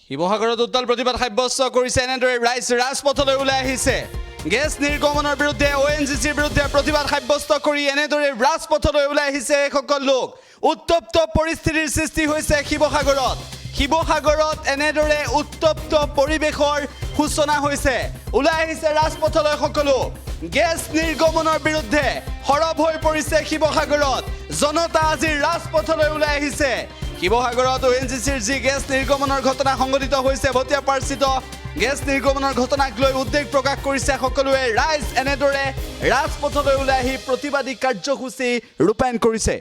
শিৱসাগৰত উত্তাল প্ৰতিবাদ সাব্যস্ত কৰিছে এনেদৰে ৰাইজ ৰাজপথলৈ ওলাই আহিছে গেছ নিৰ্গমনৰ বিৰুদ্ধে ONGCৰ বিৰুদ্ধে প্ৰতিবাদ সাব্যস্ত কৰি এনেদৰে ৰাজপথলৈ ওলাই আহিছে সকল লোক উত্তপ্ত পৰিস্থিতিৰ সৃষ্টি হৈছে শিৱসাগৰত এনেদৰে উত্তপ্ত পৰিবেশৰ সূচনা হৈছে ওলাই আহিছে ৰাজপথলৈ সকলো গেছ নিৰ্গমনৰ বিৰুদ্ধে হৰব হৈ পৰিছে শিৱসাগৰত জনতা আজি ৰাজপথলৈ ওলাই আহিছে শিৱসাগৰত ONGCৰ যি গেছ নিৰ্গমনৰ ঘটনা সংঘটিত হৈছে ভটিয়াপাৰস্থিত গেছ নিৰ্গমনৰ ঘটনাক লৈ উদ্বেগ প্ৰকাশ কৰিছে সকলোৱে ৰাইজ এনেদৰে ৰাজপথলৈ ওলাই আহি প্ৰতিবাদী কাৰ্যসূচী ৰূপায়ণ কৰিছে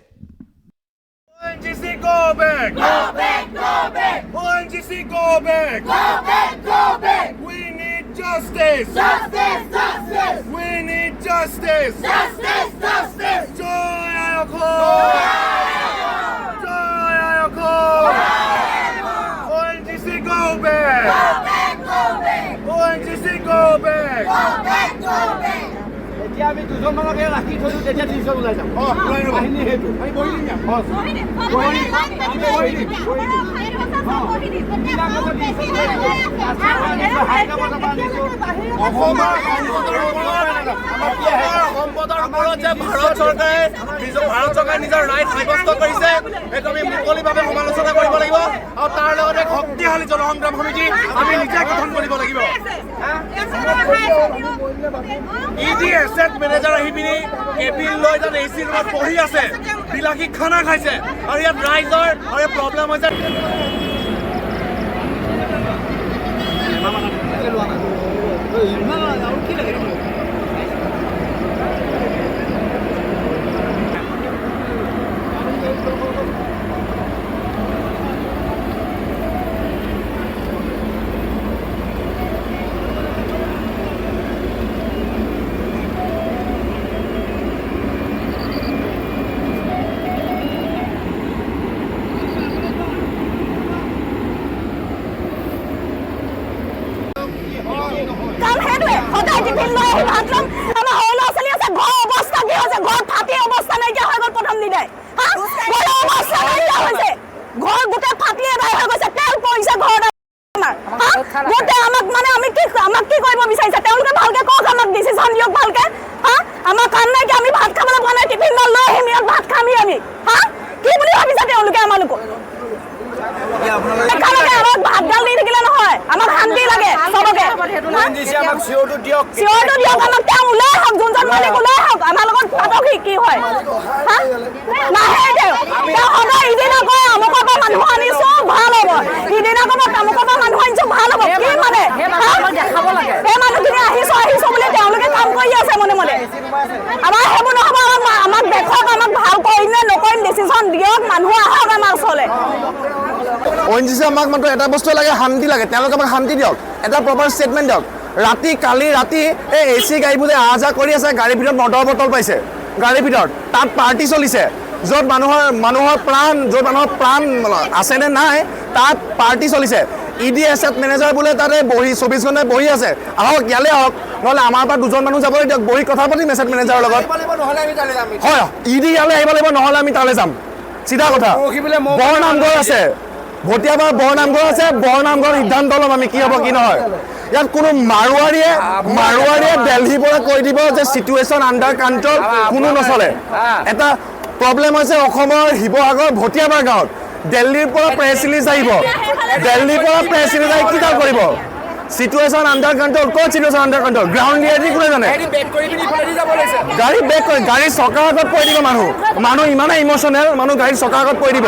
ONGC go back! Go back! Go back! ONGC go back! Go back! Go back! We need justice! Justice! Justice! We need justice! Justice! Justice! Joy Ayoko! Joy Ayoko! ONGC go back! Go back! Go back! ONGC go back! Go back! Go back! এতিয়া আমি দুজন মানকে ৰাখি থৈছো তেতিয়া তিনিজন ওলাই যাম বাহিনী সেইটো আমি বহি দিম ভাৰত চৰকাৰে নিজৰ ৰাইট সাব্যস্ত কৰিছে এইটো আমি মুকলিভাৱে সমালোচনা কৰিব লাগিব আৰু তাৰ লগতে শক্তিশালী জনসংগ্ৰাম সমিতি আমি নিজে গঠন কৰিব লাগিব ইডি এছেট মেনেজাৰ আহি পিনি কেবিন লৈ তাত AC ৰুমত বহি আছে বিলাসী খানা খাইছে আৰু ইয়াত ৰাইজৰ আৰু প্ৰব্লেম হৈছে ONGC আমাক মাত্ৰ এটা বস্তু লাগে শান্তি লাগে তেওঁলোকে আমাক শান্তি দিয়ক এটা প্ৰপাৰ ষ্টেটমেণ্ট দিয়ক কালি ৰাতি এই AC গাড়ীবোৰে অহা যোৱা কৰি আছে গাড়ীৰ ভিতৰত মটৰ বটল পাইছে গাড়ীৰ ভিতৰত তাত পাৰ্টি চলিছে য'ত মানুহৰ প্ৰাণ আছে নে নাই তাত পাৰ্টি চলিছে ইডি এছেট মেনেজাৰ বোলে তাতে বহি 24 ঘণ্টাই বহি আছে আহক ইয়ালৈ আহক নহ'লে আমাৰ পৰা দুজন মানুহ যাবলৈ দিয়ক বহি কথা পাতিম এছেট মেনেজাৰৰ লগত হয় ইডি ইয়ালৈ আহিব লাগিব নহ'লে আমি তালৈ যাম চিধা কথা বৰনামঘৰ আছে ভটিয়াপাৰ বৰনামঘৰ আছে বৰনামঘৰ সিদ্ধান্ত ল'ম আমি কি হ'ব কি নহয় ইয়াত কোনো মাৰোৱাৰীয়ে দিল্লীৰ পৰা কৈ দিব যে চিটুৱেশ্যন আণ্ডাৰ কণ্ট্ৰল কোনো নচলে এটা প্ৰব্লেম হৈছে অসমৰ শিৱসাগৰ ভটিয়াপাৰ গাঁৱত দিল্লীৰ পৰা প্ৰেছ ৰিলিজ আহিব কি কাম কৰিব চিটুৱেশ্যন আণ্ডাৰ কণ্ট্ৰল ক'ত situation under control ground reality কোনে জানে গাড়ী বেক কৰি গাড়ীৰ চকাৰ আগত পৰি দিব মানুহ ইমানে ইম'চনেল মানুহ গাড়ীৰ চকাৰ আগত পৰি দিব